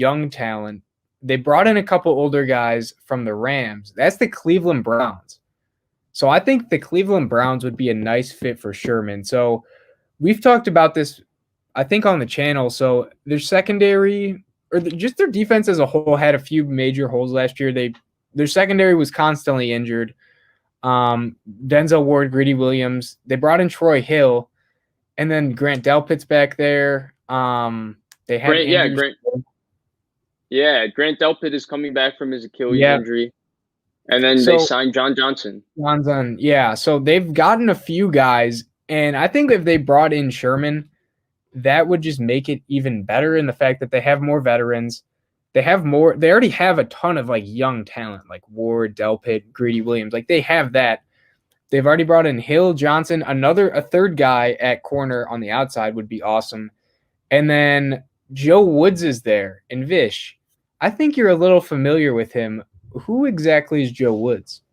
young talent. They brought in a couple older guys from the Rams. That's the Cleveland Browns. So I think the Cleveland Browns would be a nice fit for Sherman. So we've talked about this, I think, on the channel. So their secondary, just their defense as a whole, had a few major holes last year. Their secondary was constantly injured. Denzel Ward, Greedy Williams. They brought in Troy Hill, and then Grant Delpit's back there. They had Grant Delpit is coming back from his Achilles injury. And then they signed John Johnson. So they've gotten a few guys, and I think if they brought in Sherman, that would just make it even better in the fact that they have more veterans. They already have a ton of like young talent, like Ward, Delpit, Greedy Williams. Like they have that. They've already brought in Hill, Johnson, a third guy at corner on the outside would be awesome. And then Joe Woods is there, and Vish. I think you're a little familiar with him. Who exactly is Joe Woods?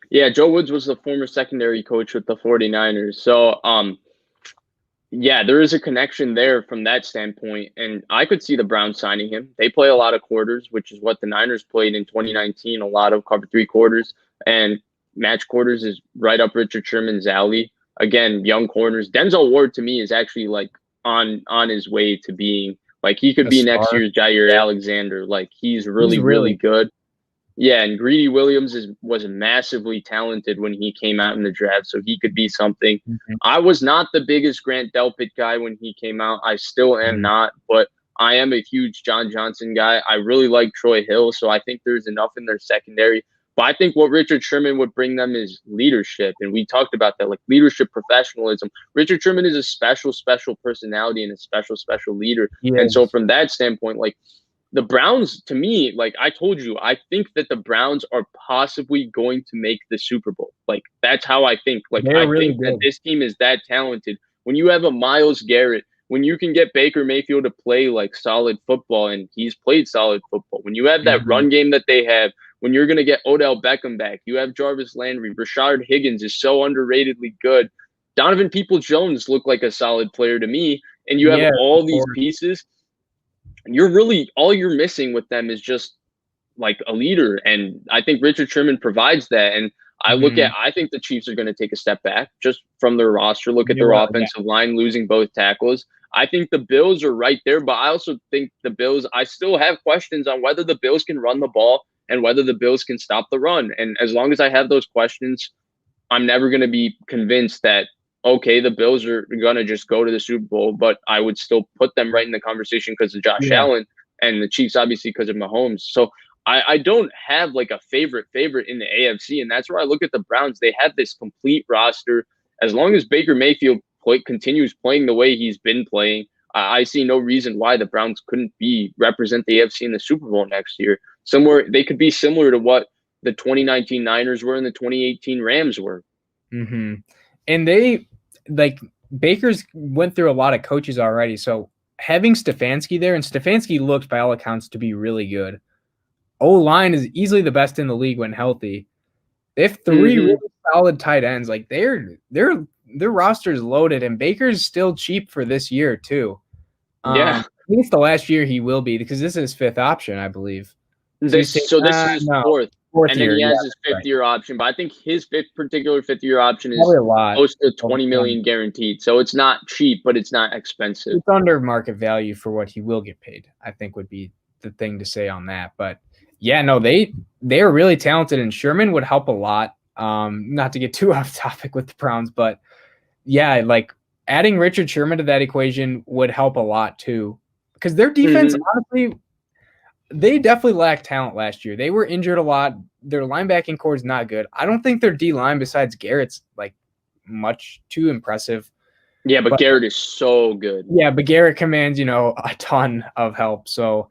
Yeah, Joe Woods was the former secondary coach with the 49ers. So, there is a connection there from that standpoint. And I could see the Browns signing him. They play a lot of quarters, which is what the Niners played in 2019, a lot of cover 3 quarters. And match quarters is right up Richard Sherman's alley. Again, young corners. Denzel Ward, to me, is actually like on his way to being, like, he could be next year's Jair Alexander. Like, he's really good. Yeah, and Greedy Williams was massively talented when he came out in the draft, so he could be something. Mm-hmm. I was not the biggest Grant Delpit guy when he came out. I still am not, but I am a huge John Johnson guy. I really like Troy Hill, so I think there's enough in their secondary. But I think what Richard Sherman would bring them is leadership, and we talked about that, like leadership, professionalism. Richard Sherman is a special personality and a special leader. Yes. And so from that standpoint, like, the Browns, to me, like I told you, I think that the Browns are possibly going to make the Super Bowl. Like, that's how I think. Like, I think that this team is that talented. When you have a Myles Garrett, when you can get Baker Mayfield to play like solid football, and he's played solid football, when you have that run game that they have, when you're going to get Odell Beckham back, you have Jarvis Landry, Rashard Higgins is so underratedly good. Donovan Peoples-Jones looked like a solid player to me, and you have all these pieces. All you're missing with them is just like a leader. And I think Richard Sherman provides that. And I think the Chiefs are going to take a step back just from their roster. Look at their offensive line, losing both tackles. I think the Bills are right there, but I also think the Bills, I still have questions on whether the Bills can run the ball and whether the Bills can stop the run. And as long as I have those questions, I'm never going to be convinced that, okay, the Bills are going to just go to the Super Bowl, but I would still put them right in the conversation because of Josh Allen, and the Chiefs obviously because of Mahomes. So I don't have like a favorite in the AFC, and that's where I look at the Browns. They have this complete roster. As long as Baker Mayfield continues playing the way he's been playing, I see no reason why the Browns couldn't represent the AFC in the Super Bowl next year. They could be similar to what the 2019 Niners were and the 2018 Rams were. Mm-hmm. And Baker's went through a lot of coaches already. So having Stefanski there, and Stefanski looked by all accounts to be really good. O-line is easily the best in the league when healthy. They have 3 really solid tight ends. Like their roster is loaded, and Baker's still cheap for this year too. I think it's the last year he will be, because this is his 5th option, I believe. This is his fourth. And then he has his 5th-year option. But I think his fifth-year option is close to $20 million guaranteed. So it's not cheap, but it's not expensive. It's under market value for what he will get paid, I think would be the thing to say on that. But they are really talented, and Sherman would help a lot. Not to get too off topic with the Browns, but like adding Richard Sherman to that equation would help a lot too. Because their defense, honestly, they definitely lacked talent last year. They were injured a lot. Their linebacking core is not good. I don't think their D-line, besides Garrett's, like much too impressive. Yeah, but Garrett is so good. Yeah, but Garrett commands, a ton of help. So,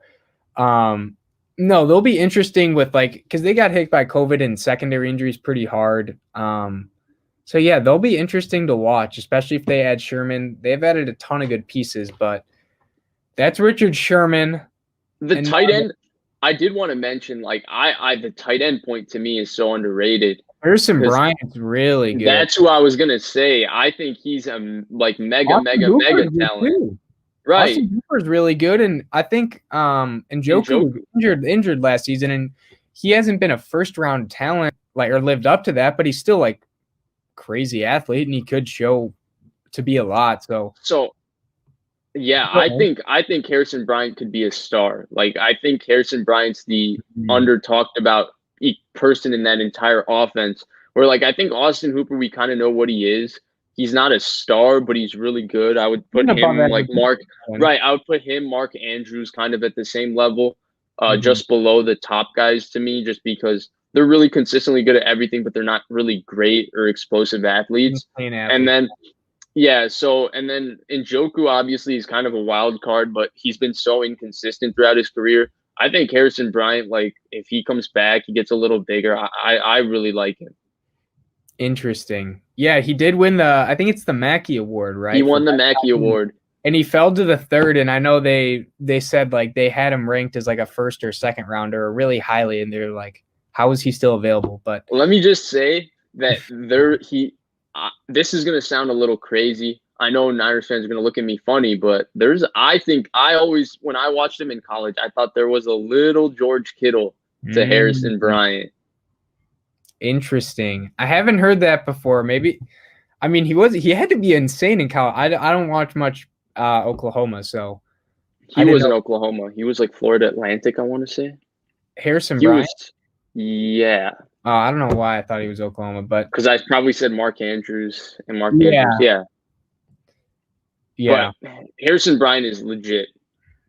no, they'll be interesting with because they got hit by COVID and secondary injuries pretty hard. So they'll be interesting to watch, especially if they add Sherman. They've added a ton of good pieces, but that's Richard Sherman. The tight end, I did want to mention, the tight end point to me is so underrated. Harrison Bryant's really good. That's who I was going to say. I think he's a mega talent. Right. Austin Hooper's really good, and I think Njoku was injured last season, and he hasn't been a first round talent or lived up to that, but he's still crazy athlete, and he could show to be a lot. So yeah, I think Harrison Bryant could be a star. I think Harrison Bryant's the under talked about person in that entire offense. Where I think Austin Hooper, we kind of know what he is. He's not a star, but he's really good. I would put him Mark. Right, I would put him, Mark Andrews, kind of at the same level, just below the top guys to me, just because they're really consistently good at everything, but they're not really great or explosive athletes. And then and then Njoku obviously is kind of a wild card, but he's been so inconsistent throughout his career. I think Harrison Bryant, if he comes back, he gets a little bigger. I really like him. Interesting. Yeah, he did win I think it's the Mackey Award, right? He won the Mackey Award. And he fell to the third, and I know they said they had him ranked as a first or second rounder really highly, and they're like, how is he still available? But let me just say that this is going to sound a little crazy. I know Niners fans are going to look at me funny, but when I watched him in college, I thought there was a little George Kittle to Harrison Bryant. Interesting. I haven't heard that before. Maybe, he had to be insane in college. I don't watch much Oklahoma, so. He was in Oklahoma. He was Florida Atlantic, I want to say. Harrison Bryant? Yeah. I don't know why I thought he was Oklahoma, but because I probably said Mark Andrews and Mark Andrews. Yeah. Yeah. But Harrison Bryant is legit.